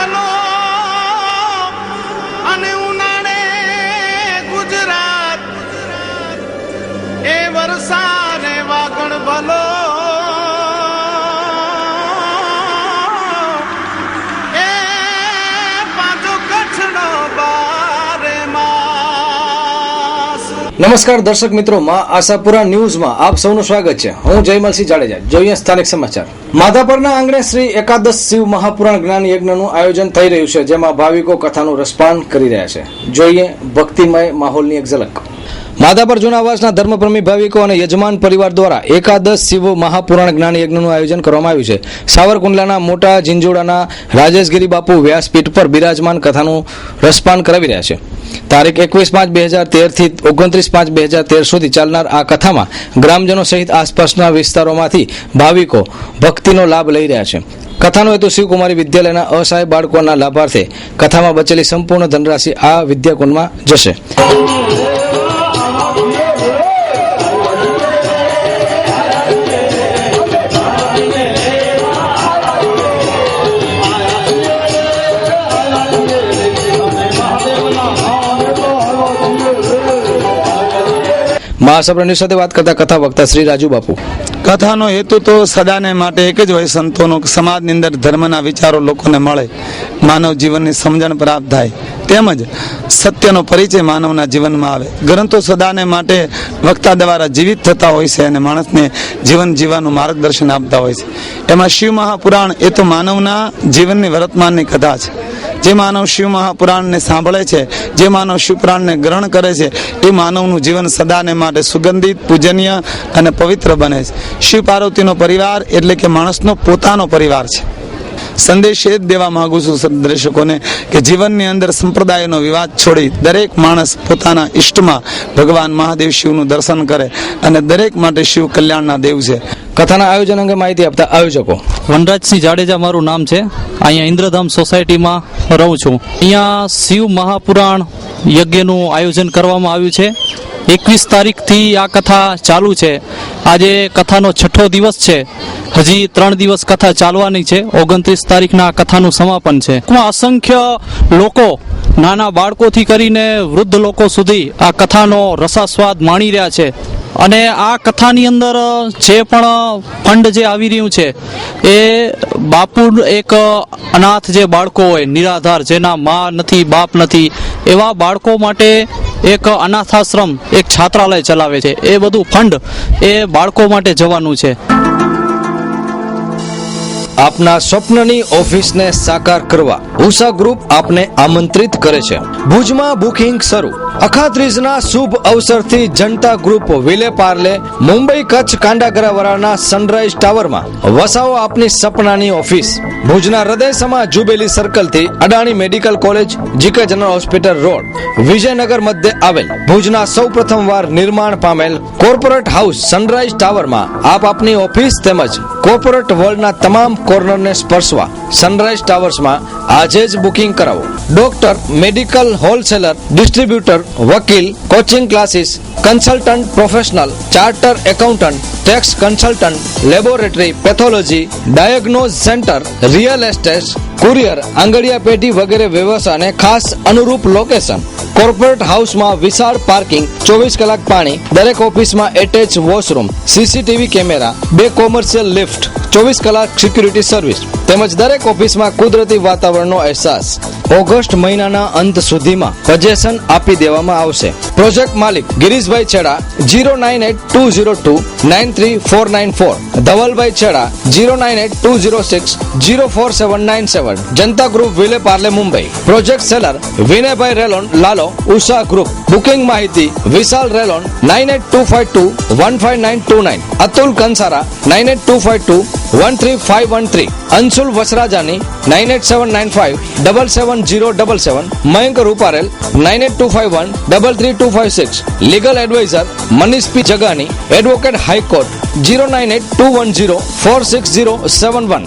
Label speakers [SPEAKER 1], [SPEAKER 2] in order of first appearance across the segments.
[SPEAKER 1] ભલો અને ઉનાળે ગુજરાત એ વરસાદ વાગણ ભલો એ પાછો કચ્છનો બારે માસ.
[SPEAKER 2] નમસ્કાર દર્શક મિત્રો, માં આશાપુરા ન્યૂઝમાં આપ સૌનું સ્વાગત છે. હું જયમલસિંહ જાડેજા. જોઈએ સ્થાનિક સમાચાર. માધાપરના આંગણે શ્રી એકાદશ શિવ મહાપુરાણ જ્ઞાન યજ્ઞનું આયોજન થઈ રહ્યું છે, જેમાં ભાવિકો કથાનું રસપાન કરી રહ્યા છે. જોઈએ ભક્તિમય માહોલની એક ઝલક. માધાપર જૂનાવાસના ધર્મપ્રેમી ભાવિકો અને યજમાન પરિવાર દ્વારા એકાદશ શિવ મહાપુરાણ જ્ઞાન યજ્ઞનું આયોજન કરવામાં આવ્યું છે. સાવરકુંડલાના મોટા ઝીંઝોડાના રાજેશગીરી બાપુ વ્યાસપીઠ પર બિરાજમાન કથાનું રસપાન કરાવી રહ્યા છે. તારીખ 21/5/2013 થી 29/5/2013 સુધી ચાલનાર આ કથામાં ગ્રામજનો સહિત આસપાસના વિસ્તારોમાંથી ભાવિકો ભક્તિનો લાભ લઈ રહ્યા છે. કથાનો હેતુ શિવકુમારી વિદ્યાલયના અસહાય બાળકોના લાભાર્થે કથામાં બચેલી સંપૂર્ણ ધનરાશિ આ વિદ્યાકુંડમાં જશે. મહાસભા ન્યૂઝ સાથે વાત કરતા કથા વક્તા શ્રી રાજુ બાપુ.
[SPEAKER 3] કથાનો હેતુ તો સદાને માટે એક જ હોય, સંતોનો સમાજની અંદર ધર્મના વિચારો લોકોને મળે, માનવ જીવનની સમજણ પ્રાપ્ત થાય, તેમજ સત્યનો પરિચય માનવના જીવનમાં આવે. ગ્રંથો સદાને માટે વક્તા દ્વારા જીવિત થતા હોય છે અને માણસને જીવન જીવવાનું માર્ગદર્શન આપતા હોય છે. એમાં શિવ મહાપુરાણ એ તો માનવના જીવનની વર્તમાનની કથા છે. જે માનવ શિવ મહાપુરાણને સાંભળે છે, જે માનવ શિવપુરાણને ગ્રહણ કરે છે, એ માનવનું જીવન સદાને માટે સુગંધિત, પૂજનીય અને પવિત્ર બને છે. શિવ પાર્વતીનો પરિવાર એટલે કે માણસનો પોતાનો પરિવાર છે. સંદેશ એ જ દેવા માંગુ છું દર્શકોને કે જીવનની અંદર સંપ્રદાયનો વિવાદ છોડી દરેક માણસ પોતાના ઈષ્ટમાં ભગવાન મહાદેવ શિવનું દર્શન કરે અને દરેક માટે શિવ કલ્યાણના દેવ છે.
[SPEAKER 2] કથાના આયોજન અંગે માહિતી આપતા આયોજકો.
[SPEAKER 4] વનરાજસિંહ જાડેજા મારું નામ છે. અહીંયા ઇન્દ્રધામ સોસાયટીમાં રહું છું. અહીંયા શિવ મહાપુરાણ યજ્ઞનું આયોજન કરવામાં આવ્યું છે. 21 તારીખથી આ કથા ચાલુ છે. આજે કથાનો 6થો દિવસ છે. હજી 3 દિવસ કથા ચાલવાની છે. 29 તારીખના કથાનું સમાપન છે. અસંખ્ય લોકો, નાના બાળકોથી કરીને વૃદ્ધ લોકો સુધી આ કથાનો રસાસ્વાદ માણી રહ્યા છે. અને આ કથાની અંદર જે પણ ફંડ જે આવી રહ્યું છે એ બાપુ એક અનાથ જે બાળકો હોય, નિરાધાર, જેના મા નથી, બાપ નથી, એવા બાળકો માટે એક અનાથાશ્રમ, એક છાત્રાલય ચલાવે છે. એ બધું ફંડ એ બાળકો માટે જવાનું છે.
[SPEAKER 2] આપના સ્વપ્નની ઓફિસને સાકાર કરવા ઉષા ગ્રુપ આપને આમંત્રિત કરે છે. ભુજમાં બુકિંગ શરૂ. અખાત્રીજના શુભ અવસરથી જનતા ગ્રુપ વિલે પાર્લે મુંબઈ કચ્છ કાંડાગરાવાળાના સનરાઈઝ ટાવરમાં વસાવો આપની સપનાની ઓફિસ. ભુજના હૃદયસમા જુબેલી સર્કલથી Adani medical college, GK general hospital road, Vijaynagar મધ્ય આવેલ ભુજના સૌ પ્રથમવાર નિર્માણ પામેલ કોર્પોરેટ હાઉસ સનરાઈઝ ટાવરમાં આપ આપની ઓફિસ તેમજ કોર્પોરેટ વર્લ્ડના તમામ કોર્નરને સ્પર્શવા સનરાઈઝ ટાવર્સમાં આજે જ બુકિંગ કરાવો. ડોક્ટર, મેડિકલ હોલસેલર, ડિસ્ટ્રીબ્યુટર, વકીલ, coaching classes, consultant professional, charter accountant, tax consultant, laboratory, pathology, diagnose centre, real estate, courier, આંગડિયા પેઢી વગેરે વ્યવસાયને ખાસ અનુરૂપ લોકેશન. કોર્પોરેટ હાઉસમાં વિશાળ પાર્કિંગ, 24 કલાક પાણી, દરેક ઓફિસમાં attach washroom, CCTV camera, 2 commercial lift, 24 કલાક સિક્યુરિટી સર્વિસ તેમજ દરેક ઓફિસમાં કુદરતી વાતાવરણનો અહેસાસ. ઓગસ્ટ મહિનાના અંત સુધીમાં પજેશન આપી દેવામાં આવશે. પ્રોજેક્ટ માલિક ગિરીશભાઈ છેડા 09820293494, ધવલભાઈ Chheda 09820604797. Janta group Vile Parle Mumbai. Project seller વિનયભાઈ રેલોન લાલો, ઉષા ગ્રુપ. બુકિંગ માહિતી Vishal Relon 9825215929, Atul Kansara 9825213513, Anshul Vasrajani 9879577077, Mayank Ruparel 9825133256. Legal adviser Manish P Jagani, advocate high court 09821046071.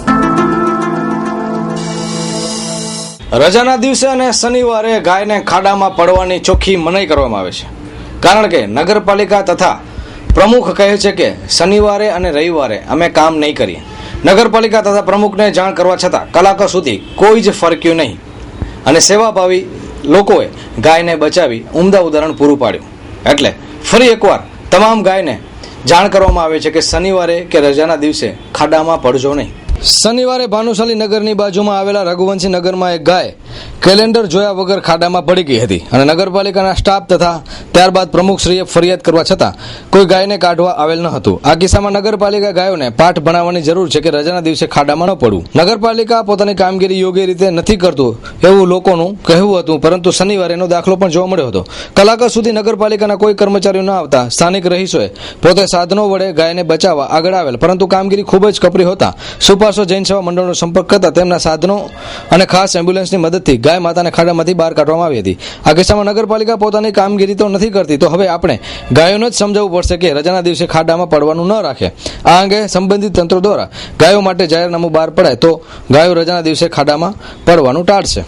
[SPEAKER 2] રજાના દિવસે અને શનિવારે ગાયને ખાડામાં પડવાની ચોખ્ખી મનાઈ કરવામાં આવે છે, કારણ કે નગરપાલિકા તથા પ્રમુખ કહે છે કે શનિવારે અને રવિવારે અમે કામ નહીં કરીએ, નગરપાલિકા તથા પ્રમુખને જાણ કરવા છતાં કલાકો સુધી કોઈ જ ફરક્યું નહીં અને સેવાભાવી લોકોએ ગાયને બચાવી ઉમદા ઉદાહરણ પૂરું પાડ્યું. એટલે ફરી એકવાર તમામ ગાયને જાણ કરવામાં આવે છે કે શનિવારે કે રજાના દિવસે ખાડામાં પડજો નહીં. શનિવારે ભાનુશાલી નગરની બાજુમાં આવેલા રઘુવંશી નગરમાં એક ગાય કેલેન્ડર જોયા વગર ખાડામાં પડી ગઈ હતી અને નગરપાલિકાના સ્ટાફ તથા ત્યારબાદ પ્રમુખશ્રીએ ફરિયાદ કરવા છતાં કોઈ ગાયને કાઢવા આવેલ ન હતું. આ કિસ્સામાં નગરપાલિકા ગાયોને પાઠ ભણાવવાની જરૂર છે કે રજાના દિવસે ખાડામાં ન પડવું. નગરપાલિકા પોતાની કામગીરી યોગ્ય રીતે નથી કરતું એવું લોકોનું કહેવું હતું, પરંતુ શનિવારે એનો દાખલો પણ જોવા મળ્યો હતો. કલાકો સુધી નગરપાલિકાના કોઈ કર્મચારીઓ ન આવતા સ્થાનિક રહીશોએ પોતે સાધનો વડે ગાયને બચાવવા આગળ આવેલ, પરંતુ કામગીરી ખૂબ જ કપરી હોતા સુપાસો જૈન સેવા મંડળનો સંપર્ક કરતા તેમના સાધનો અને ખાસ એમ્બ્યુલન્સની મદદથી ગાય માતાને ખાડામાંથી બહાર કાઢવામાં આવી હતી. આ કિસ્સામાં નગરપાલિકા પોતાની કામગીરી તો નથી કરતી, તો હવે આપણે ગાયોને જ સમજાવવું પડશે કે રજાના દિવસે ખાડામાં પડવાનું ન રાખે. આ અંગે સંબંધિત તંત્રો દ્વારા ગાયો માટે જાહેરનામું બહાર પડાય તો ગાયો રજાના દિવસે ખાડામાં પડવાનું ટાળશે.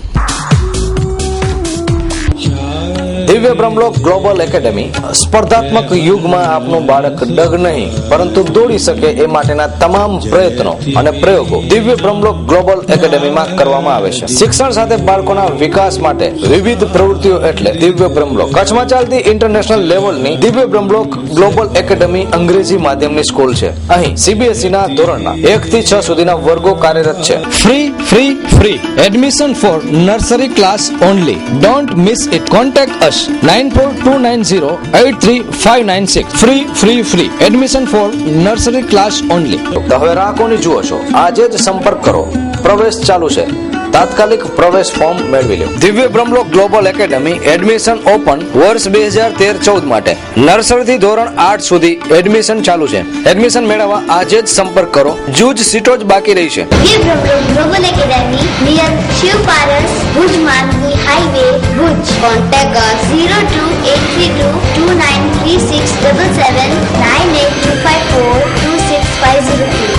[SPEAKER 2] દિવ્ય બ્રહ્મલોક ગ્લોબલ એકેડેમી સ્પર્ધાત્મક યુગમાં આપનું બાળક ડગ નહીં પરંતુ દોડી શકે એ માટેના તમામ પ્રયત્નો અને પ્રયોગો દિવ્ય બ્રહ્મલોક ગ્લોબલ એકેડેમીમાં કરવામાં આવે છે. શિક્ષણ સાથે બાળકોના વિકાસ માટે વિવિધ પ્રવૃત્તિઓ એટલે દિવ્ય બ્રહ્મલોક. કચ્છમાં ચાલતી ઇન્ટરનેશનલ લેવલની દિવ્ય બ્રહ્મલોક ગ્લોબલ એકેડેમી અંગ્રેજી માધ્યમની સ્કૂલ છે. અહીં CBSE ધોરણના 1 થી 6 સુધીના વર્ગો કાર્યરત છે. Free admission for nursery class only. Don't miss it. Contact us 9429083596. Free admission for nursery class only. હવે રાહ કોની જુઓ છો? આજે જ સંપર્ક કરો. પ્રવેશ ચાલુ છે. તાત્કાલિક પ્રવેશ ફોર્મ મેળવી લો. દિવ્ય Brahmalok global academy admission open વર્ષ 2013-14 માટે. નર્સરીથી ધોરણ 8 સુધી એડમિશન ચાલુ છે. એડમિશન મેળવવા આજે જ સંપર્ક કરો. જૂજ સીટો જ બાકી રહી છે.
[SPEAKER 5] Divya Brahmalok global academy near Shiv Paras Bhuj Mandvi highway Bhuj. Contact 028322933677 9825426502.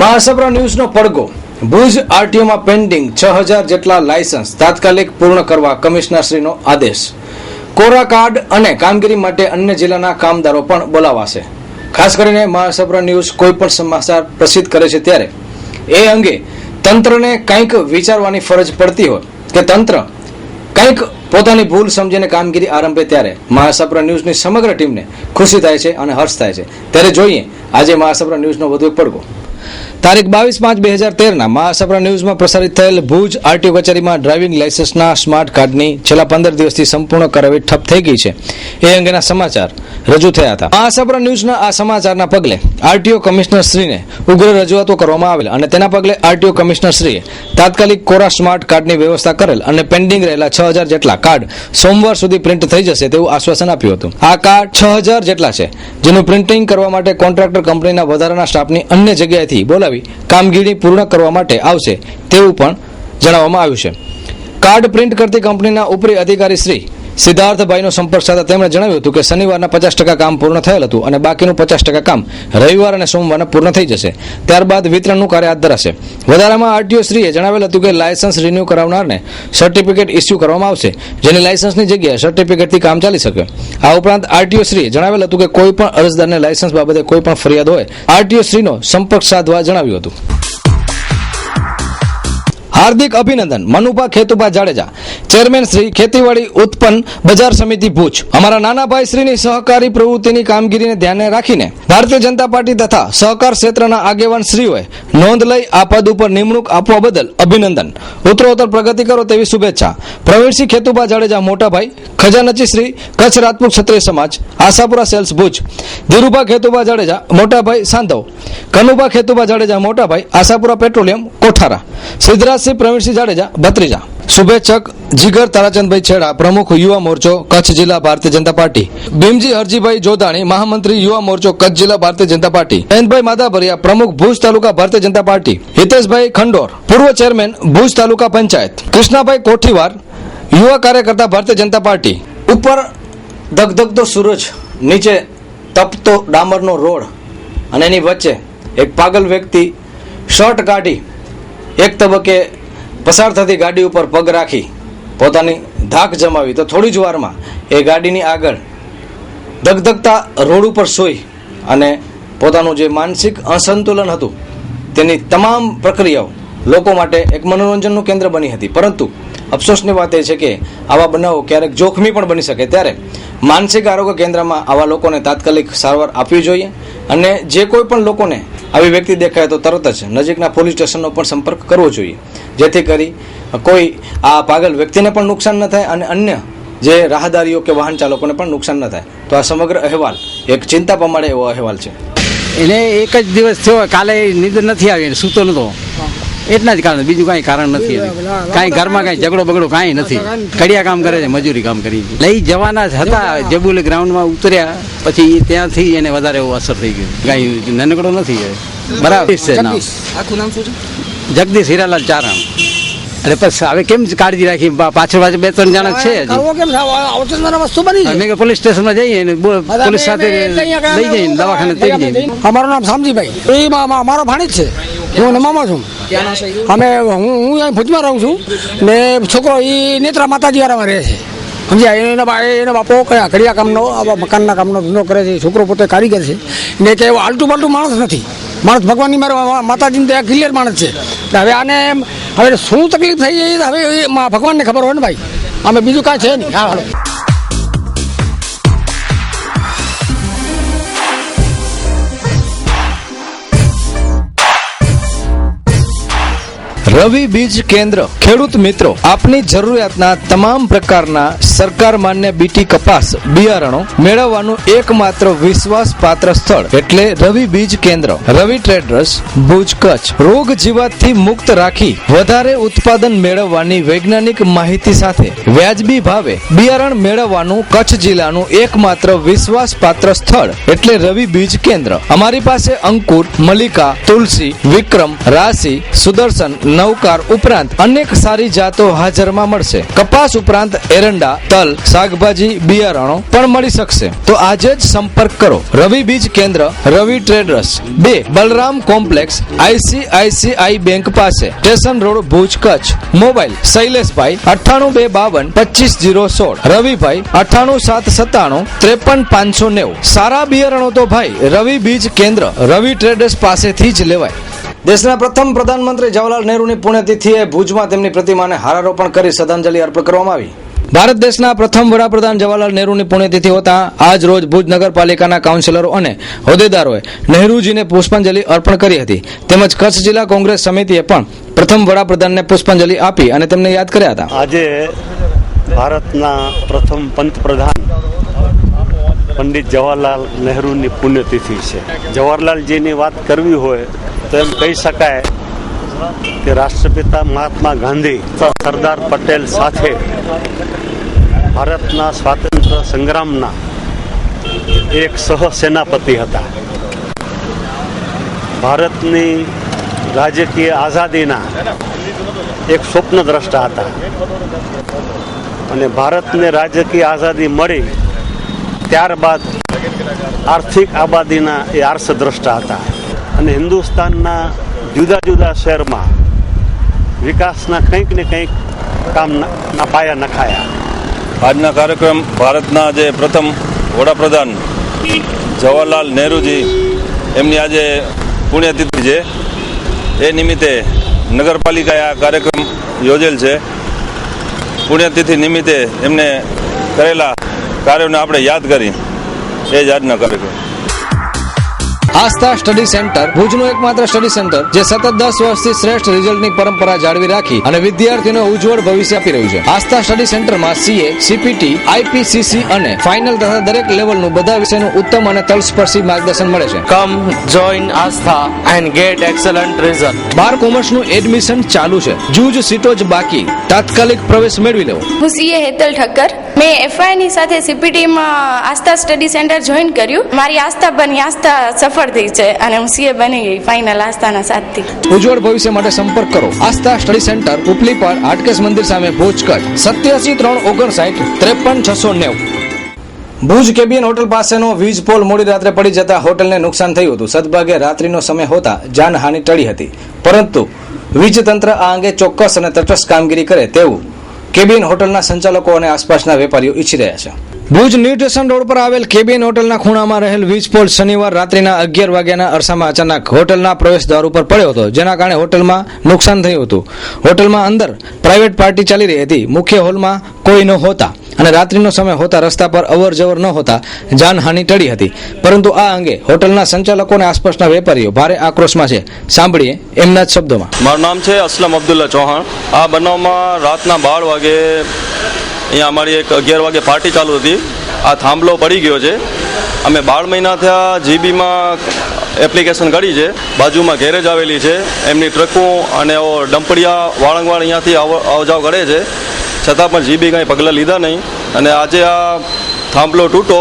[SPEAKER 2] મહાસપ્રા ન્યૂઝનો પડઘો. ભુજ આરટીઓમાં પેન્ડિંગ 6000 જેટલા લાયસન્સ તાત્કાલિક પૂર્ણ કરવા કમિશનરશ્રીનો આદેશ. કોરા કાર્ડ અને કામગીરી માટે અન્ય જિલ્લાના કામદારો પણ બોલાવાશે. ખાસ કરીને મહાસપ્રા ન્યૂઝ કોઈ પણ સમાચાર પ્રસિદ્ધ કરે છે ત્યારે એ અંગે તંત્રને કંઈક વિચારવાની ફરજ પડતી હોય કે તંત્ર કંઈક પોતાની ભૂલ સમજીને કામગીરી આરંભે ત્યારે મહાસપ્રા ન્યૂઝની સમગ્ર ટીમને ખુશી થાય છે અને હર્ષ થાય છે. ત્યારે જોઈએ આજે મહાસપ્રા ન્યૂઝનો વધુ એક પડઘો. તારીખ 22/5/2013 મહાસપ્રા ન્યૂઝમાં પ્રસારિત થયેલ ભુજ આરટીઓ કચેરીમાં ડ્રાઇવિંગ લાયસન્સના સ્માર્ટ કાર્ડની છેલ્લા 15 દિવસથી સંપૂર્ણ કાર્યવાહી ઠપ થઈ ગઈ છે એ અંગેના સમાચાર રજૂ થયા હતા. મહાસપ્રા ન્યૂઝના આ સમાચારના પગલે આરટીઓ કમિશનરશ્રીને ઉગ્ર રજૂઆતો કરવામાં આવેલ અને તેના પગલે આરટીઓ કમિશનરશ્રીએ તાત્કાલિક કોરા સ્માર્ટ કાર્ડની વ્યવસ્થા કરેલ અને પેન્ડિંગ રહેલા 6000 જેટલા કાર્ડ સોમવાર સુધી પ્રિન્ટ થઈ જશે તેવું આશ્વાસન આપ્યું હતું. આ કાર્ડ 6000 જેટલા છે જેનું પ્રિન્ટિંગ કરવા માટે કોન્ટ્રાક્ટર કંપનીના વધારાના સ્ટાફની અન્ય જગ્યાએથી બોલાવી કામગીરી પૂર્ણ કરવા માટે આવશે તેવું પણ જણાવવામાં આવ્યું છે. કાર્ડ પ્રિન્ટ કરતી કંપનીના ઉપરી અધિકારી શ્રી સિદ્ધાર્થભાઈનો સંપર્ક સાધતા તેમણે જણાવ્યું હતું કે શનિવારના 50% કામ પૂર્ણ થયેલ હતું અને બાકીનું 50% કામ રવિવાર અને સોમવારના પૂર્ણ થઈ જશે. ત્યારબાદ વિતરણનું કાર્ય હાથ ધરાશે. વધારામાં આરટીઓ શ્રીએ જણાવેલ હતું કે લાયસન્સ રિન્યુ કરાવનારને સર્ટિફિકેટ ઇસ્યુ કરવામાં આવશે જેની લાયસન્સની જગ્યાએ સર્ટિફિકેટથી કામ ચાલી શકે. આ ઉપરાંત આરટીઓ શ્રીએ જણાવેલ હતું કે કોઈ પણ અરજદારને લાયસન્સ બાબતે કોઈ પણ ફરિયાદ હોય આરટીઓ શ્રીનો સંપર્ક સાધવા જણાવ્યું હતું. હાર્દિક અભિનંદન. મનુભા ખેતુભા જાડેજા, ચેરમેન શ્રી ખેતીવાડી ઉત્પન્ન બજાર સમિતિ ભુજ. અમારા નાના ભાઈ શ્રીની સહકારી પ્રવૃત્તિની કામગીરીને ધ્યાને રાખીને ભારતીય જનતા પાર્ટી તથા સહકાર ક્ષેત્રના આગેવાન શ્રીઓએ નોંધ લઈ આ પદ ઉપર નિમણૂક આપવા બદલ અભિનંદન. ઉત્તરોત્તર પ્રગતિ કરો તેવી શુભેચ્છા. પ્રવીણસિંહ ખેતુભા જાડેજા મોટાભાઈ, ખજાનચી શ્રી કચ્છ રાજપૂત ક્ષત્રિય સમાજ, આશાપુરા સેલ્સ ભુજ. ધીરુભા ખેતુભા જાડેજા મોટાભાઈ, સાંધવ. કનુભા ખેતુભા જાડેજા મોટાભાઈ, આશાપુરા પેટ્રોલિયમ કોઠારા. સિદ્ધરાજસિંહ પ્રવીણસિંહ જાડેજા ભત્રીજા. શુભેચ્છક જીગર તારાચંદભાઈ છેડા, પ્રમુખ યુવા મોરચો કચ્છ જિલ્લા ભારતીય જનતા પાર્ટી. ભીમજી હરજીભાઈ જોધાણી, મહામંત્રી યુવા મોરચો કચ્છ જિલ્લા ભારતીય જનતા પાર્ટી. જયંતભાઈ માધાભરિયા, પ્રમુખ ભુજ તાલુકા ભારતીય જનતા પાર્ટી. હિતેશભાઈ ખંડોર, પૂર્વ ચેરમેન ભુજ તાલુકા પંચાયત. કૃષ્ણાભાઈ કોઠીવાર, યુવા કાર્યકર્તા ભારતીય જનતા પાર્ટી. ઉપર ધગધગતો સૂરજ, નીચે તપતો ડામરનો રોડ અને એની વચ્ચે એક પાગલ વ્યક્તિ શર્ટ કાઢી એક તબક્કે પસાર થતી ગાડી ઉપર પગ રાખી પોતાની ધાક જમાવી તો થોડી જ વારમાં એ ગાડીની આગળ ધગધગતા રોડ ઉપર સૂઈ અને પોતાનું જે માનસિક અસંતુલન હતું તેની તમામ પ્રક્રિયાઓ લોકો માટે એક મનોરંજનનું કેન્દ્ર બની હતી. પરંતુ અફસોસની વાત એ છે કે આવા બનાવો ક્યારેક જોખમી પણ બની શકે, ત્યારે માનસિક આરોગ્ય કેન્દ્રમાં આવા લોકોને તાત્કાલિક સારવાર આપવી જોઈએ અને જે કોઈ પણ લોકોને આવી વ્યક્તિ દેખાય તો તરત જ નજીકના પોલીસ સ્ટેશનનો પણ સંપર્ક કરવો જોઈએ, જેથી કરી કોઈ આ પાગલ વ્યક્તિને પણ નુકસાન ન થાય અને અન્ય જે રાહદારીઓ કે વાહન ચાલકોને પણ નુકસાન ન થાય. તો આ સમગ્ર અહેવાલ એક ચિંતા પમાડે એવો અહેવાલ છે.
[SPEAKER 6] એને એક જ દિવસ થયો, કાલે નિંદર નથી આવી, સૂતો નતો, એટલા જ કારણ, બીજું કાંઈ કારણ નથી. કાંઈ ઘરમાં કાંઈ ઝઘડો બગડો કાંઈ નથી. કડિયા કામ કરે છે, મજૂરી કામ કરી લઈ જવાના જ હતા. જેબુલી ગ્રાઉન્ડમાં ઉતર્યા પછી ત્યાંથી એને વધારે એવું અસર થઈ ગયું. કાંઈ નાનકડો નથી. બરાબર છે.
[SPEAKER 7] આખું નામ શું છે?
[SPEAKER 6] જગદીશ હીરાલાલ ચારણ. એટલે પછી હવે કેમ કાળજી રાખી, પાછળ 2-3 જણા છે હજી. પોલીસ સ્ટેશનમાં જઈએ, પોલીસ સાથે લઈ જઈએ, દવાખાને થઈ જઈએ.
[SPEAKER 8] અમારું નામ શામજીભાઈ, એ મારો ભાણેજ છે, હું મામા છું. અમે હું અહીં ભુજમાં રહું છું ને છોકરો એ નેત્રા માતાજી વાળામાં રહે છે. સમજ્યા? એના બાપો કયા કડિયા કામનો, મકાનના કામનો ધંધો કરે છે. છોકરો પોતે કારીગર છે ને કે એવો આલટું પાલટું માણસ નથી. માણસ ભગવાનની મારે માતાજીની ત્યાં ક્લિયર માણસ છે. હવે આને હવે શું તકલીફ થઈ એ હવે ભગવાનને ખબર હોય ને ભાઈ. અમે બીજું કાંઈ છે નહીં. હા,
[SPEAKER 2] રવિ બીજ કેન્દ્ર. ખેડૂત મિત્રો, આપની જરૂરિયાતના તમામ પ્રકારના સરકાર માન્ય બીટી કપાસ બિયારણો મેળવવાનું એકમાત્ર વિશ્વાસપાત્ર સ્થળ એટલે રવિ બીજ કેન્દ્ર. રવિ ટ્રેડર્સ, ભુજ, કચ્છ. રોગ જીવાતથી મુક્ત રાખી વધારે ઉત્પાદન મેળવવાની વૈજ્ઞાનિક માહિતી સાથે વ્યાજબી ભાવે બિયારણ મેળવવાનું કચ્છ જિલ્લાનું એકમાત્ર વિશ્વાસપાત્ર સ્થળ એટલે રવિ બીજ કેન્દ્ર. અમારી પાસે અંકુર, મલિકા, તુલસી, વિક્રમ, રાશિ, સુદર્શન, નવકાર ઉપરાંત અનેક સારી જાતો હાજરમાં મળશે. કપાસ ઉપરાંત એરંડા, તલ, શાકભાજી બિયારણો પણ મળી શકશે. તો આજે જ સંપર્ક કરો. રવિ બીજ કેન્દ્ર, Ravi traders, 2 Balram complex, ICICI bank પાસે, station road, Bhuj, Kutch. Mobile શૈલેષભાઈ 9822250516, રવિભાઈ 9877935590. સારા બિયારણો તો ભાઈ રવિ બીજ કેન્દ્ર, રવિ ટ્રેડર્સ પાસેથી જ લેવાય. દેશના પ્રથમ પ્રધાનમંત્રી જવાહરલાલ નહેરુની પુણ્યતિથિએ ભુજમાં તેમની પ્રતિમાને હારારોપણ કરી શ્રદ્ધાંજલિ અર્પણ કરવામાં આવી. ભારત દેશના પ્રથમ વડાપ્રધાન જવાહરલાલ નહેરુની પુણ્યતિથિ હોતા આજ રોજ ભુજ નગરપાલિકાના કાઉન્સિલરો અને હોદ્દેદારોએ નહેરુજીને પુષ્પાંજલિ અર્પણ કરી હતી. તેમજ કચ્છ જિલ્લા કોંગ્રેસ સમિતિએ પણ પ્રથમ વડાપ્રધાનને પુષ્પાંજલિ આપી અને તેમને યાદ કર્યા હતા.
[SPEAKER 9] આજે ભારતના પ્રથમ પંતપ્રધાન પંડિત જવાહરલાલ નહેરુની પુણ્યતિથિ છે. જવાહરલાલજીની વાત કરવી હોય તો એમ કહી શકાય કે રાષ્ટ્રપિતા મહાત્મા ગાંધી, સરદાર પટેલ સાથે ભારતના સ્વાતંત્ર્ય સંગ્રામના એક સહસેનાપતિ હતા. ભારતની રાજકીય આઝાદીના એક સ્વપ્નદ્રષ્ટા હતા અને ભારતને રાજકીય આઝાદી મળી ત્યારબાદ આર્થિક આબાદીના એ આર્ષદ્રષ્ટા હતા અને હિન્દુસ્તાનના જુદા જુદા શહેરમાં વિકાસના કંઈક ને કંઈક કામના પાયા નખાયા.
[SPEAKER 10] આજના કાર્યક્રમ ભારતના જે પ્રથમ વડાપ્રધાન જવાહરલાલ નહેરુજી એમની આજે પુણ્યતિથિ છે. એ નિમિત્તે નગરપાલિકાએ આ કાર્યક્રમ યોજેલ છે. પુણ્યતિથિ નિમિત્તે એમને કરેલા કાર્યોને આપણે યાદ કરી એ જ આજનો કાર્યક્રમ.
[SPEAKER 2] આસ્થા સ્ટડી સેન્ટર ભુજનું એકમાત્ર સ્ટડી સેન્ટર જે સતત 10 વર્ષથી શ્રેષ્ઠ રિઝલ્ટની પરંપરા જાળવી રાખી અને વિદ્યાર્થીઓને ઉજ્જવળ ભવિષ્ય આપી રહ્યું છે. આસ્થા સ્ટડી સેન્ટરમાં CA, CPT, IPCC અને ફાઇનલ તથા દરેક લેવલનું બધા વિષયનું ઉત્તમ અને તલસ્પર્શી માર્ગદર્શન મળે છે.
[SPEAKER 11] Come join Aastha and get excellent result.
[SPEAKER 2] 12 કોમર્સનું એડમિશન ચાલુ છે. જૂજ સીટો જ બાકી. તાત્કાલિક પ્રવેશ મેળવી લેવો.
[SPEAKER 12] હું CA હેતલ ઠક્કર. મેં FI ની સાથે CPT માં આસ્થા સ્ટડી સેન્ટર જોઈન કર્યું. મારી આસ્થા બની આસ્થા સફળ થઈ છે અને હું CA બની ગઈ ફાઇનલ આસ્થાના સાથથી.
[SPEAKER 2] ઉજ્જવળ ભવિષ્ય માટે સંપર્ક કરો. આસ્થા સ્ટડી સેન્ટર, ઉપલી પર હાટકેશ મંદિર સામે, ભુજ, કચ્છ. 87-359-53-690. ભુજ કેબિયન હોટલ પાસેનો વીજ પોલ મોડી રાત્રે પડી જતા હોટલને નુકસાન થયું હતું. સદભાગે રાત્રિનો સમય હોતા જાનહાનિ ટળી હતી, પરંતુ વીજ તંત્ર આ અંગે ચોક્કસ અને તટસ્થ કામગીરી કરે તેવું કેબિયન હોટલના સંચાલકો અને આસપાસના વેપારીઓ ઈચ્છી રહ્યા છે. ભુજ ન્યૂ સ્ટેશન રોડ પર આવેલ કેબિન હોટલના ખૂણામાં રહેલ વીજ પોલ શનિવાર રાત્રિના 11 વાગ્યાના અરસામાં અચાનક હોટલના પ્રવેશ દ્વાર ઉપર પડ્યો હતો, જેના કારણે હોટલમાં નુકસાન થયું હતું. હોટલમાં અંદર પ્રાઇવેટ પાર્ટી ચાલી રહી હતી. મુખ્ય હોલમાં કોઈ ન હોતા અને રાત્રિનો સમય હોતા રસ્તા પર અવર જવર ન હોતા જાનહાનિ ટળી હતી. પરંતુ આ અંગે હોટલના સંચાલકો અને આસપાસના વેપારીઓ ભારે આક્રોશમાં છે. સાંભળીએ એમના જ શબ્દોમાં.
[SPEAKER 10] મારું નામ છે અસલમ અબ્દુલ્લા ચૌહાણ. આ બનાવમાં રાતના 12 વાગે અહીંયા અમારી એક 11 વાગે પાર્ટી ચાલુ હતી. આ થાંભલો પડી ગયો છે. અમે 12 મહિના થયા જીબીમાં એપ્લિકેશન કરી છે. બાજુમાં ગેરેજ આવેલી છે, એમની ટ્રકો અને ડંપડિયા વાળંગવાળ અહીંયાથી આવજાવ કરે છે, છતાં પણ જીબી કાંઈ પગલાં લીધા નહીં. અને આજે આ થાંભલો તૂટો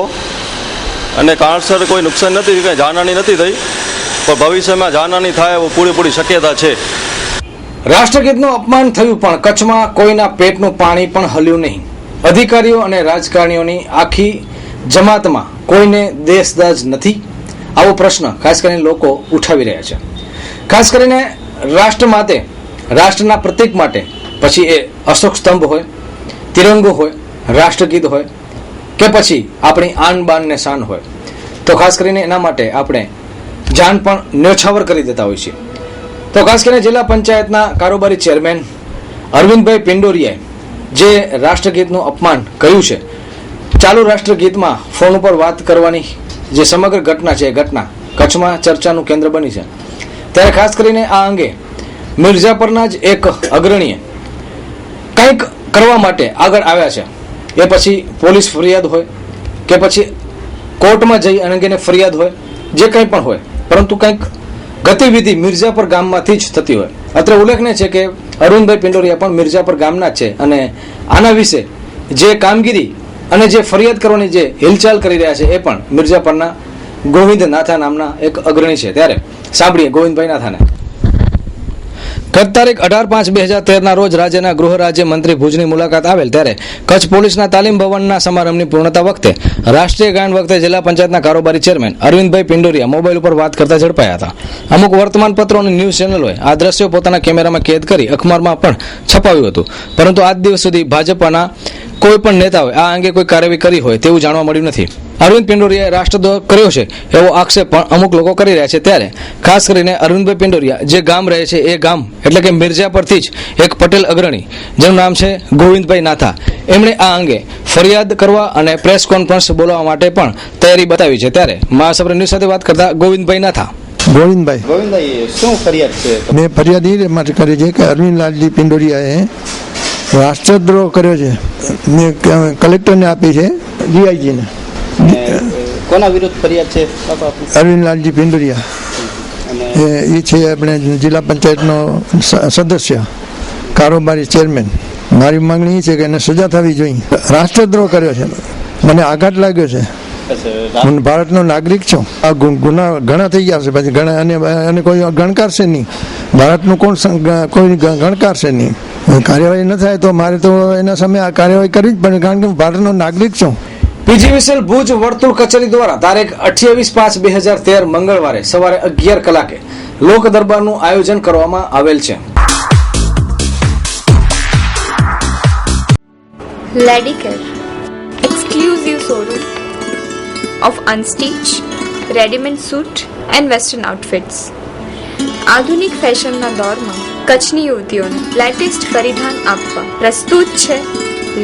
[SPEAKER 10] અને કારણસર કોઈ નુકસાન નથી, કંઈ જાનહાની નથી થઈ, પણ ભવિષ્યમાં જાનહાની થાય એવો પૂરેપૂરી શક્યતા છે.
[SPEAKER 2] રાષ્ટ્રગીતનું અપમાન થયું પણ કચ્છમાં કોઈના પેટનું પાણી પણ હલ્યું નહીં. અધિકારીઓ અને રાજકારણીઓની આખી જમાતમાં કોઈને દેશદાજ નથી? આવો પ્રશ્ન ખાસ કરીને લોકો ઉઠાવી રહ્યા છે. ખાસ કરીને રાષ્ટ્ર માટે, રાષ્ટ્રના પ્રતીક માટે, પછી એ અશોક સ્તંભ હોય, તિરંગો હોય, રાષ્ટ્રગીત હોય કે પછી આપણી આન બાન ને શાન હોય, તો ખાસ કરીને એના માટે આપણે જાન પણ ન્યોછાવર કરી દેતા હોય છે. તો ખાસ કરીને જિલ્લા પંચાયતના કારોબારી ચેરમેન અરવિંદભાઈ પિંડોરિયાએ જે રાષ્ટ્રગીતનું અપમાન કર્યું છે, ચાલુ રાષ્ટ્રગીતમાં ફોન ઉપર વાત કરવાની જે સમગ્ર ઘટના છે, એ ઘટના કચ્છમાં ચર્ચાનું કેન્દ્ર બની છે. ત્યારે ખાસ કરીને આ અંગે મિર્ઝાપરના જ એક અગ્રણીએ કંઈક કરવા માટે આગળ આવ્યા છે. એ પછી પોલીસ ફરિયાદ હોય કે પછી કોર્ટમાં જઈ અંગેને ફરિયાદ હોય, જે કંઈ પણ હોય, પરંતુ કંઈક ગતિવિધિ મિર્ઝાપર ગામમાંથી જ થતી હોય. અત્રે ઉલ્લેખનીય છે કે અરવિંદભાઈ પિંડોરિયા પણ મિર્ઝાપર ગામના જ છે અને આના વિશે જે કામગીરી અને જે ફરિયાદ કરવાની જે હિલચાલ કરી રહ્યા છે એ પણ મિર્ઝાપરના ગોવિંદ નાથા નામના એક અગ્રણી છે. ત્યારે સાંભળીએ ગોવિંદભાઈ નાથાને. ગત તારીખ 18/5/2013 રોજ રાજ્યના ગૃહ રાજ્ય મંત્રી ભુજની મુલાકાત આવેલ ત્યારે કચ્છ પોલીસના તાલીમ ભવનના સમારંભની પૂર્ણતા વખતે રાષ્ટ્રીય ગાયન વખતે જિલ્લા પંચાયતના કારોબારી ચેરમેન અરવિંદભાઈ પિંડોરિયા મોબાઈલ ઉપર વાત કરતા ઝડપાયા હતા. અમુક વર્તમાનપત્રો અને ન્યૂઝ ચેનલોએ આ દ્રશ્યો પોતાના કેમેરામાં કેદ કરી અખબારમાં પણ છપાવ્યું હતું, પરંતુ આજ દિવસ સુધી ભાજપના કોઈ પણ નેતાઓએ આ અંગે કોઈ કાર્યવાહી કરી હોય તેવું જાણવા મળ્યું નથી. અરવિંદ પિંડોરિયાએ રાષ્ટ્રદ્રોહ કર્યો છે એવો આક્ષેપ પણ અમુક લોકો કરી રહ્યા છે. ત્યારે ખાસ કરીને અરવિંદભાઈ પિંડોરિયા જે ગામ રહે છે એ ગામ એટલે કે મિર્ઝા પરથી જ એક પટેલ અગ્રણી જેનું નામ છે ગોવિંદભાઈ નાથા, એમણે આ અંગે ફરિયાદ કરવા અને પ્રેસ કોન્ફરન્સ બોલાવવા માટે પણ તૈયારી બતાવી છે. ત્યારે મહાસભા ન્યૂઝ સાથે વાત કરતા ગોવિંદભાઈ નાથા.
[SPEAKER 7] ગોવિંદભાઈ શું ફરિયાદ છે? મેં ફરિયાદ એ માટે કરી છે કે અરવિંદ લાલજી પિંડોરિયાએ રાષ્ટ્રદ્રોહ કર્યો છે. મેં કલેક્ટરને આપી છે, ડીઆઈજીને.
[SPEAKER 13] કોના વિરુદ્ધ ફરિયાદ છે?
[SPEAKER 7] અરવિંદ લાલજી પિંડોરિયા એ છે આપણે જિલ્લા પંચાયતનો સદસ્ય, કારોબારી ચેરમેન. મારી માંગણી એ છે કે એને સજા થવી જોઈએ. રાષ્ટ્રદ્રોહ કર્યો છે, મને આઘાત લાગ્યો છે. હું ભારતનો નાગરિક છું. આ ગુના ઘણા થઈ ગયા છે, પછી ઘણા અને કોઈ ગણકારશે નહીં. ભારતનું કોઈ ગણકારશે નહીં. કાર્યવાહી ન થાય તો મારે તો એના સામે આ કાર્યવાહી કરવી જ પડે, કારણ કે હું ભારતનો નાગરિક છું.
[SPEAKER 2] પીજીવીસીએલ ભુજ વર્તુળ કચેરી દ્વારા તારીખ 28/5/2013 મંગળવારે સવારે 11 કલાકે લોક દરબારનું આયોજન કરવામાં આવેલ છે.
[SPEAKER 14] Ladicare, exclusive showroom of unstitched, ready-made suit and western outfits. આધુનિક ફેશનના દોરમાં કચ્છની યુવતીઓને લેટેસ્ટ પરિધાન આપવા પ્રસ્તુત છે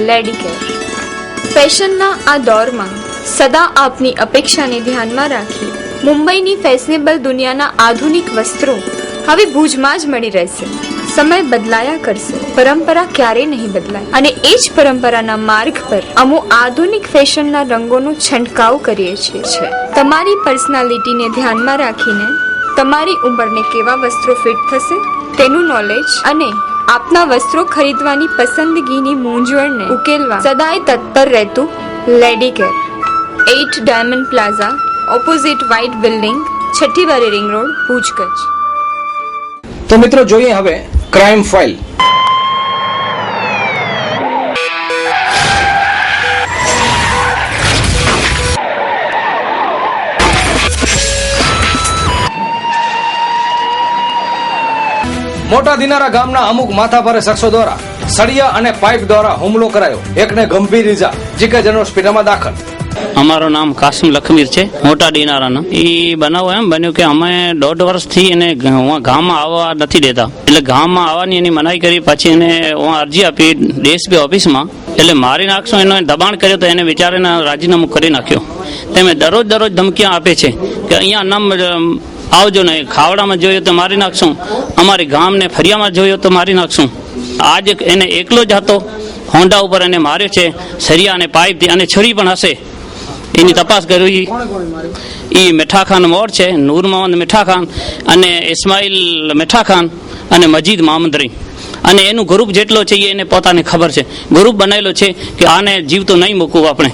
[SPEAKER 14] લેડીકેર. ફેશનના આ દોરમાં સદા આપની અપેક્ષાને ધ્યાનમાં રાખી મુંબઈની ફેશનેબલ દુનિયાના આધુનિક વસ્ત્રો હવે ભુજમાં જ મળી રહેશે. સમય બદલાયા કરશે, પરંપરા ક્યારેય નહીં બદલાય. અને એ જ પરંપરાના માર્ગ પર અમો આધુનિક ફેશનના રંગોનો છંટકાવ કરીએ છીએ. તમારી પર્સનાલિટીને ધ્યાનમાં રાખીને તમારી ઉંમરને કેવા વસ્ત્રો ફિટ થશે તેનું નોલેજ અને આપના વસ્ત્રો ખરીદવાની પસંદગીની મૂંઝવણને ઉકેલવા સદાય તત્પર રહેતું Ladycare. 8 diamond plaza, opposite white building, 6ઠી બારી રિંગ રોડ, ભુજ, કચ્છ.
[SPEAKER 2] તો મિત્રો જોઈએ હવે ક્રાઇમ ફાઇલ. મોટા દિનારા ગામના અમુક માથાભારે શખ્સો દ્વારા સળિયા અને પાઇપ દ્વારા હુમલો કરાયો. એકને ગંભીર ઈજા, જીકે જનરલ હોસ્પિટલમાં દાખલ.
[SPEAKER 15] અમારું નામ કાસિમ લખમીર છે, મોટા ડીનારાના. એ બનાવ એમ બન્યું કે અમે 1.5 વર્ષથી એને ગામમાં આવવા નથી દેતા, એટલે ગામમાં આવવાની એની મનાઈ કરી. પછી એને અરજી આપી ડીએસપી ઓફિસમાં, એટલે મારી નાખશો એનો દબાણ કર્યો તો એને વિચારીને રાજીનામું કરી નાખ્યો. તેમે દરરોજ ધમકીઓ આપે છે કે અહીંયા નામ આવજો ને, ખાવડામાં જોયો તો મારી નાખશું, અમારી ગામને ફરિયામાં જોયો તો મારી નાખશું. આજે એને એકલો જ હતો, હોન્ડા ઉપર એને માર્યો છે સરિયા અને પાઇપથી, અને છરી પણ હશે. એની તપાસ કરવી. એ મીઠાખાન મોડ છે, નૂર મોહમ્મદ મીઠાખાન અને ઇસ્માઇલ મીઠાખાન અને મજીદ મામદરી, અને એનું ગ્રુપ જેટલો છે એને પોતાને ખબર છે. ગ્રુપ બનાવેલો છે કે આને જીવતો નહીં મૂકવું આપણે.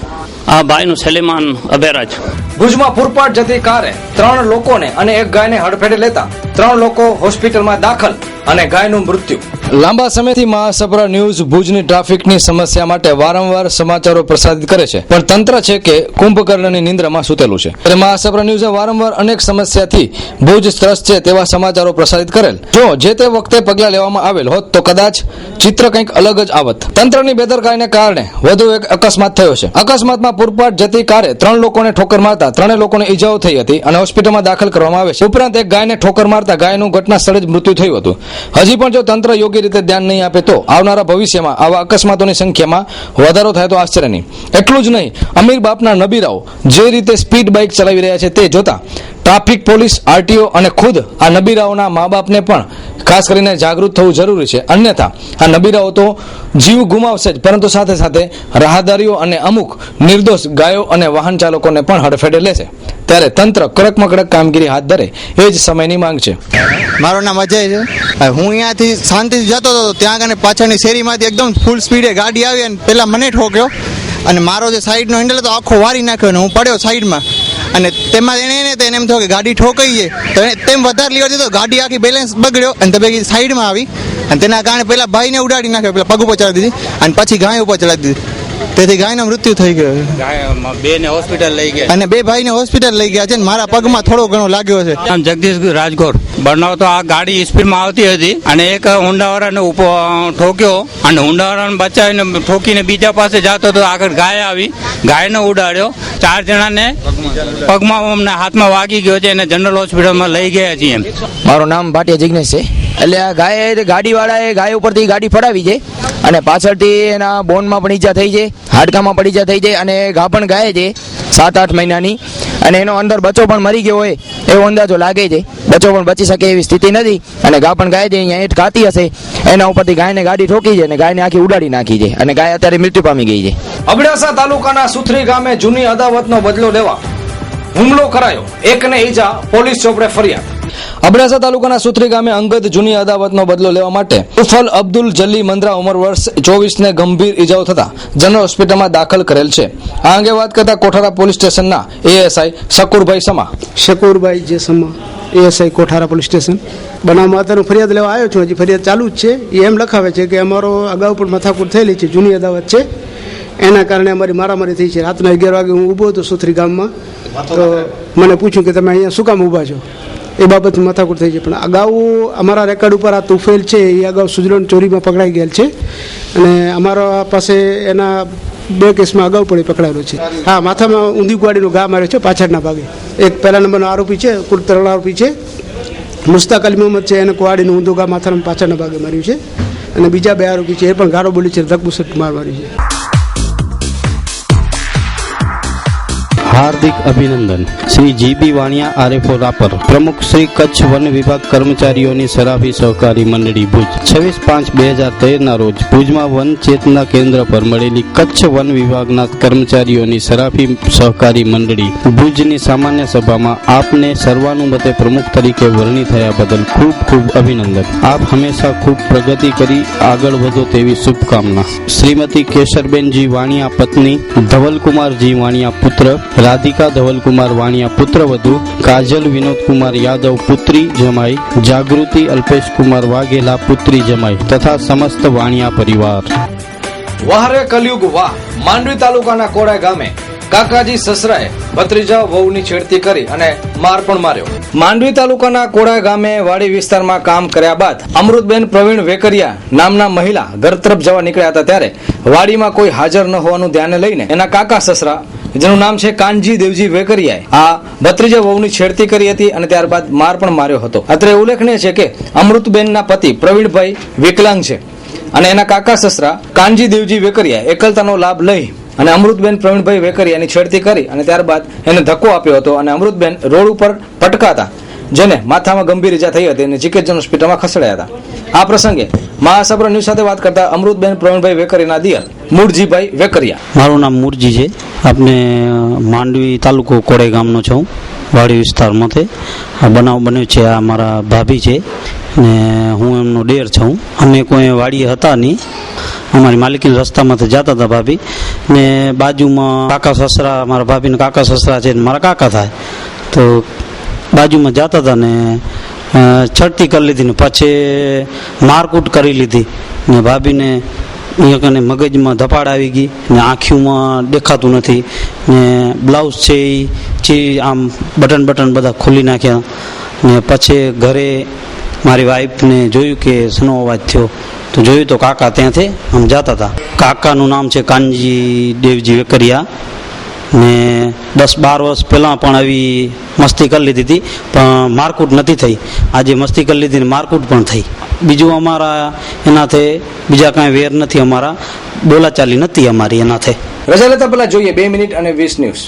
[SPEAKER 15] આ ભાઈનું સલેમાન અભેરાજ.
[SPEAKER 2] ભુજમાં પૂરપાટ જતી કારે 3 લોકોને અને એક ગાયને હડફેટે લેતા 3 લોકો હોસ્પિટલમાં દાખલ અને ગાયનું મૃત્યુ. લાંબા સમયથી મહાસપરા ન્યૂઝ ભુજની ટ્રાફિકની સમસ્યા માટે વારંવાર સમાચારો પ્રસારિત કરે છે, પણ તંત્ર છે કે કુંભકર્ણની નિંદ્રામાં સૂતેલું છે. ત્યારે મહાસપરા ન્યૂઝે વારંવાર અનેક સમસ્યાથી ભુજ ત્રસ્ત છે તેવા સમાચારો પ્રસારિત કરેલ. જો જે તે વખતે પગલાં લેવામાં આવેલ હોત તો કદાચ ચિત્ર કંઈક અલગ જ આવત. તંત્રની બેદરકારીને કારણે વધુ એક અકસ્માત થયો છે. અકસ્માતમાં પૂરપાટ જતી કારે 3 લોકોને ઠોકર મારતા 3 લોકોને ઈજાઓ થઈ હતી અને હોસ્પિટલમાં દાખલ કરવામાં આવે છે. ઉપરાંત એક ગાયને ઠોકર મારતા ગાયનું ઘટના સ્થળે જ મૃત્યુ થયું હતું. હજી પણ જો તંત્ર યોગ્ય રીતે ધ્યાન નહીં આપે તો આવનારા ભવિષ્યમાં આવા અકસ્માતોની સંખ્યામાં વધારો થાય તો આશ્ચર્ય નહીં. એટલું જ નહીં, અમીર બાપના નબીરાઓ જે રીતે સ્પીડ બાઇક ચલાવી રહ્યા છે તે જોતા ટ્રાફિક પોલીસ, આરટીઓ અને ખુદ આ નબીરાઓના મા બાપને પણ ખાસ કરીને જાગૃત થવું જરૂરી છે. અન્યથા આ નબીરાઓ તો જીવ ગુમાવશે જ, પરંતુ સાથે સાથે રાહદારીઓ અને અમુક નિર્દોષ ગાયો અને વાહન ચાલકોને પણ હડફેટે લેશે. ત્યારે તંત્ર કડકમાં કડક કામગીરી હાથ ધરે એ જ સમયની માંગ છે.
[SPEAKER 16] મારું નામ અજય છે. હું અહીંયાથી શાંતિથી જતો હતો, ત્યાં આગળ પાછળની શેરીમાંથી એકદમ ફૂલ સ્પીડે ગાડી આવી અને પહેલાં મને ઠોક્યો અને મારો જે સાઈડનો હેન્ડલ હતો આખો વારી નાખ્યો અને હું પડ્યો સાઈડમાં. અને તેમાં એને એમ થયો કે ગાડી ઠોકાઈ છે, તો તેમ વધારે લીવર દીધો, ગાડી આખી બેલેન્સ બગડ્યો અને તે સાઈડમાં આવી અને તેના કારણે પેલા ભાઈને ઉડાડી નાખ્યો, પેલા પગ ઉપર ચડાવી દીધી અને પછી ગાય ઉપર ચડાવી દીધી. તેથી ગાયનો મૃત્યુ થઈ ગયો.
[SPEAKER 15] બેને હોસ્પિટલ લઈ ગયા
[SPEAKER 16] અને 2 ભાઈને હોસ્પિટલ લઈ ગયા છે અને મારા પગમાં થોડો ઘણો લાગ્યો છે.
[SPEAKER 15] જગદીશ રાજગોર બનાવ તો આ ગાડી સ્પીડમાં આવતી હતી અને એક હુંડાવાળાને ઠોક્યો અને હુંડાવાળાને બચાવીને ઠોકીને બીજા પાસે જતો હતો. આગળ ગાય આવી, ગાયને ઉડાડ્યો. 4 જણાને પગમાં અમને હાથમાં વાગી ગયો છે, એને જનરલ હોસ્પિટલમાં લઈ ગયા છીએ.
[SPEAKER 17] મારું નામ ભાટિયા જિગ્નેશ છે. એટલે આ ગાડીવાળાએ ગાય ઉપરથી ગાડી ફડાવી છે અને પાછળથી એના બોનમાં પણ ઈજા થઈ છે, હાડકામાં પણ ઈજા થઈ છે અને ગાભણ ગાય છે 7-8 મહિનાની અને એનો અંદર બચ્ચો પણ મરી ગયો હોય એવો અંદાજો લાગે છે. બચ્ચો પણ બચી શકે એવી સ્થિતિ નથી અને ગાભણ ગાય છે અહીંયા હેઠ ખાતી હશે, એના ઉપરથી ગાયને ગાડી ઠોકી છે અને ગાયને આખી ઉડાડી નાખી છે અને ગાય અત્યારે મૃત્યુ પામી ગઈ છે.
[SPEAKER 2] અબડાસા તાલુકાના સુથરી ગામે જૂની અદાવતનો બદલો લેવા હુમલો કરાયો, એકને ઈજા, પોલીસ ચોપડે ફરિયાદ. અબડાસા તાલુકાના સુથરી ગામે અંગત જૂની અદાવતનો બદલો લેવા માટે ઉફલ અબ્દુલ જલી મંદ્રા ઉંમર વર્ષ 24 ને ગંભીર ઈજાઓ થતા જનરલ હોસ્પિટલમાં દાખલ કરેલ છે. આ અંગે વાત કરતા કોઠારા પોલીસ સ્ટેશનના એએસઆઈ
[SPEAKER 18] શકુરભાઈ જે સમા એએસઆઈ કોઠારા પોલીસ સ્ટેશન બનાવમાં અત્યારે ફરિયાદ લેવા આવ્યો છું. હજી ફરિયાદ ચાલુ જ છે. એ એમ લખાવે છે કે અમારો અગાઉ પણ મથાકૂટ થયેલી છે, જૂની અદાવત છે, એના કારણે અમારી મારામારી થઈ છે. રાતના 11 વાગે હું ઊભો હતો સુથરી ગામમાં, તો મને પૂછ્યું કે તમે અહીંયા શું કામ ઊભા છો, એ બાબત માથાકૂટ થઈ છે. પણ અગાઉ અમારા રેકોર્ડ ઉપર આ તુફેલ છે એ અગાઉ સુજલોન ચોરીમાં પકડાઈ ગયેલ છે અને અમારા પાસે એના 2 કેસમાં અગાઉ પણ પકડાયેલો છે. હા, માથામાં ઊંધી ગાડીનો ઘા માર્યો છે પાછળના ભાગે. એક પહેલા નંબરનો આરોપી છે, કુલ 3 આરોપી છે. મુસ્તાક અલી મોહમ્મદ છે, એને કુવાડીનું ઊંધું ઘા માથાના પાછળના ભાગે માર્યું છે અને બીજા 2 આરોપી છે એ પણ ગારો બોલી છે, ધકબુસટ માર્યું છે.
[SPEAKER 19] हार्दिक अभिनंदन श्री जीबी वाणिया आरएफओ रापर प्रमुख श्री कच्छ वन विभाग कर्मचारीओनी सराफी सहकारी मंडળી ભુજ 26/5/2013 ના રોજ ભુજમાં વન ચેતના કેન્દ્ર પર મળેલી કચ્છ વન વિભાગના કર્મચારીઓની સરાફી સહકારી મંડળી ભુજની સામાન્ય સભામાં આપને સર્વાનુમતે પ્રમુખ તરીકે વરણી થયા બદલ ખૂબ ખૂબ અભિનંદન. આપ હંમેશા ખૂબ પ્રગતિ કરી આગળ વધો તેવી શુભકામના. શ્રીમતી કેશરબેનજી વાણિયા પત્ની, ધવલકુમારજી વાણિયા પુત્ર, રાધિકા ધવલકુમાર વાણિયા પુત્રવધુ, કાજલ વિનોદકુમાર યાદવ પુત્રી જમાઈ, જાગૃતિ અલ્પેશકુમાર વાઘેલા પુત્રી જમાઈ તથા સમસ્ત વાણિયા પરિવાર.
[SPEAKER 2] વહારે કલયુગ વાહ. માંડવી તાલુકાના કોડા ગામે કાકાજી સસરાએ ભત્રીજા વહુની છેડતી કરી અને માર પણ માર્યો. માંડવી તાલુકાના કોડા ગામે વાડી વિસ્તારમાં કામ કર્યા બાદ અમૃતબેન પ્રવીણ વેકરિયા નામના મહિલા ઘર તરફ જવા નીકળ્યા હતા ત્યારે વાડીમાં કોઈ હાજર ન હોવાનું ધ્યાને લઈને એના કાકા સસરા જેનું નામ છે કાનજી દેવજી વેકરિયાએ આ ભત્રીજા વહુની છેડતી કરી હતી અને ત્યારબાદ માર પણ માર્યો હતો. અત્રે ઉલ્લેખનીય છે કે અમૃતબેનના પતિ પ્રવીણભાઈ વિકલાંગ છે અને એના કાકા સસરા કાનજી દેવજી વેકરિયા એકલતાનો લાભ લઈ અને અમૃતબેન પ્રવીણભાઈ વેકરિયાની છેડતી કરી અને ત્યારબાદ એને ધક્કો આપ્યો હતો અને અમૃતબેન રોડ ઉપર પટકાતા જેને માથામાં ગંભીર ઇજા થઈ હતી અને જીકેજન હોસ્પિટલમાં ખસેડાયા હતા. આ પ્રસંગે મહાસાબર ન્યૂઝ સાથે વાત કરતા અમૃતબેન પ્રવીણભાઈ વેકરિયાના દિયર મૂળજીભાઈ વેકરિયા.
[SPEAKER 19] મારું નામ મૂળજી છે. આપણે માંડવી તાલુકો કોડે ગામનો છું, વાડી વિસ્તારમાંથી. આ બનાવ બન્યો છે. આ મારા ભાભી છે ને હું એમનો ડેર છું. અમે કોઈ વાડીએ હતા નહીં, અમારી માલિકીના રસ્તામાંથી જતા હતા ભાભી ને બાજુમાં કાકા સસરા, મારા ભાભીના કાકા સસરા છે ને મારા કાકા થાય તો બાજુમાં જતા હતા ને છડતી કરી લીધી ને પછી મારકૂટ કરી લીધી ને ભાભીને અહીંયા કને મગજમાં ધપાડ આવી ગઈ ને આંખીઓમાં દેખાતું નથી ને બ્લાઉઝ છે એ આમ બટન બધા ખોલી નાખ્યા ને પછી ઘરે મારી વાઈફને જોયું કે શેનો અવાજ થયો તો જોયું તો કાકા ત્યાંથી આમ જતા હતા. કાકાનું નામ છે કાનજી દેવજી વેકરિયા ને 10-12 વર્ષ પહેલાં પણ આવી મસ્તી કરી લીધી હતી પણ મારકૂટ નથી થઈ. આજે મસ્તી કરી લીધી ને મારકૂટ પણ થઈ. બીજું અમારા એનાથી બીજા કાંઈ વેર નથી, અમારા બોલાચાલી નથી અમારી એનાથી.
[SPEAKER 2] રજા લેતા પહેલા જોઈએ 2 મિનિટ અને 20 ન્યૂઝ.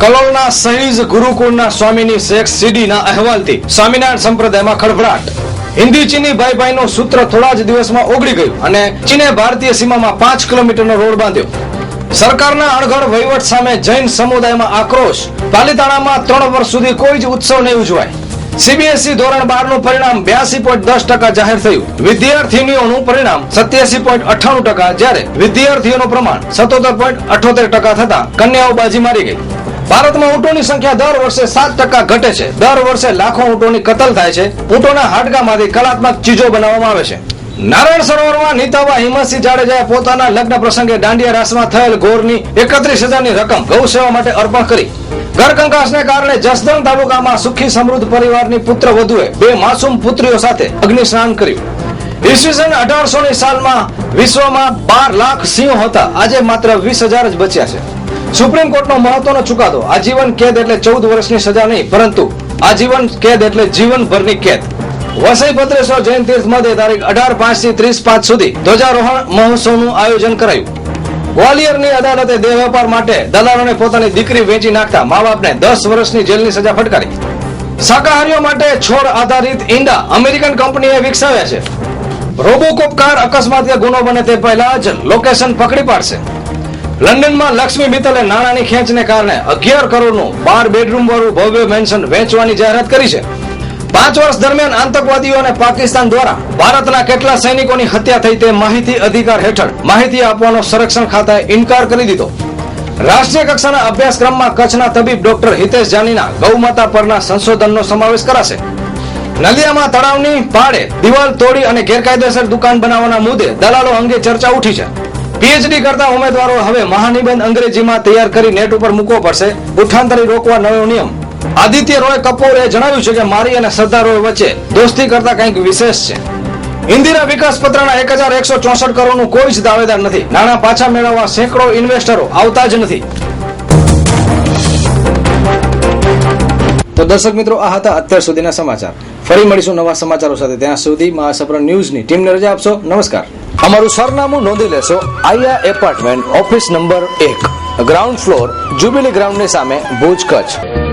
[SPEAKER 2] કલોલના સહીજ ગુરુકુળના સ્વામીની શેખ સીડીના અહેવાલથી સ્વામિનારાયણ સંપ્રદાયમાં ખળભળાટ. હિન્દી ચીની ભાઈ ભાઈનું સૂત્ર થોડા જ દિવસમાં ઓગળી ગયું અને ચીને ભારતીય સીમામાં 5 કિલોમીટરનો રોડ બાંધ્યો. સરકારના અણઘડ વહીવટ સામે જૈન સમુદાયમાં આક્રોશ. પાલીતાણામાં 3 વર્ષ સુધી કોઈ જ ઉત્સવ નહીં ઉજવાય. સીબીએસઈ ધોરણ 12 નું પરિણામ 82.10% જાહેર થયું. વિદ્યાર્થીનીઓનું પરિણામ 87.98%, જ્યારે વિદ્યાર્થીઓનું પ્રમાણ 77.78% થતા કન્યાઓ બાજી મારી ગઈ. ભારતમાં ઊંટોની સંખ્યા દર વર્ષે 7% ઘટે છે. દર વર્ષે લાખો ઊંટોની કતલ થાય છે. ઊંટોના હાડકામાંથી કલાત્મક ચીજો બનાવવામાં આવે છે. નારાયણ સરોવરમાં નીતાવા હિમતસિંહ જાડેજાએ પોતાના લગ્ન પ્રસંગે દાંડિયા રાસમાં થયેલ ઘોરની 31,000ની રકમ ગૌ સેવા માટે અર્પણ કરી. ઘરકંકાસને કારણે જસદણ તાલુકામાં સુખી સમૃદ્ધ પરિવારની પુત્ર વધુએ 2 માસૂમ પુત્રીઓ સાથે અગ્નિ સ્નાન કર્યું. ઈસવીસન 1800ની સાલમાં વિશ્વમાં 12 લાખ સિંહો હતા. આજે માત્ર 20,000 જ બચ્યા છે. સુપ્રીમ કોર્ટનો મહત્વનો ચુકાદો. આજીવન કેદ એટલે 14 વર્ષની સજા નહીં, પરંતુ આજીવન કેદ એટલે જીવનભરની કેદ. વસઈ ભદ્રેશ્વર જૈન તીર્થ મધ્યે તારીખ 18/5 થી 30/5 સુધી ધ્વજારોહણ મહોત્સવનું આયોજન કરાયું. ગ્વાલિયરની અદાલતે દેહ વેપાર માટે દલાલોને પોતાની દીકરી વેચી નાખતા મા બાપને 10 વર્ષની જેલની સજા ફટકારી. શાકાહારીઓ માટે છોડ આધારિત ઈંડા અમેરિકન કંપનીએ વિકસાવ્યા છે. રોબોકોપ કાર અકસ્માતે ગુનો બને તે પહેલા જ લોકેશન પકડી પાડશે. લંડનમાં લક્ષ્મી મિત્તલે નાણાંની ખેંચને કારણે 11 કરોડનું 12 બેડરૂમ વાળું ભવ્ય મેન્શન વેચવાની જાહેરાત કરી છે. 5 વર્ષ દરમિયાન આતંકવાદીઓ અને પાકિસ્તાન દ્વારા ભારતના કેટલા સૈનિકોની હત્યા થઈ તે માહિતી અધિકાર હેઠળ માહિતી આપવાનો સંરક્ષણ ખાતાએ ઇનકાર કરી દીધો. રાષ્ટ્રીય કક્ષાના અભ્યાસક્રમમાં કચ્છના તબીબ ડોક્ટર હિતેશ જાનીના ગૌમાતા પરના સંશોધનનો સમાવેશ કરાશે. નલિયામાં તળાવની પાળે દિવાલ તોડી અને ગેરકાયદેસર દુકાન બનાવવાના મુદ્દે દલાલો અંગે ચર્ચા ઉઠી છે. પીએચડી કરતા ઉમેદવારો હવે મહાનિબંધ અંગ્રેજીમાં તૈયાર કરી નેટ ઉપર મૂકવો પડશે. ઉઠાંતરી રોકવા નવો નિયમ. આદિત્ય રોય કપૂરે જણાવ્યું છે કે મારી અને સરદાર રોય વચ્ચે દોસ્તી કરતા કંઈક વિશેષ છે. ઇન્દિરા વિકાસ પત્રના 1164 કરોડનું કોઈ જ દાવેદાર નથી. નાણાં પાછા મેળવવા સેંકડો ઇન્વેસ્ટરો આવતા જ નથી. તો દર્શક મિત્રો, આ હતા અત્યાર સુધીના સમાચાર. ફરી મળીશું નવા સમાચારો સાથે. ત્યાં સુધી મહાસપ્ર ન્યૂઝની ટીમને રજા આપશો. નમસ્કાર. અમારું સરનામું નોંધી લેશો. આયા apartment, office number 1, ground floor, jubilee ગ્રાઉન્ડની સામે, ભુજ, કચ્છ.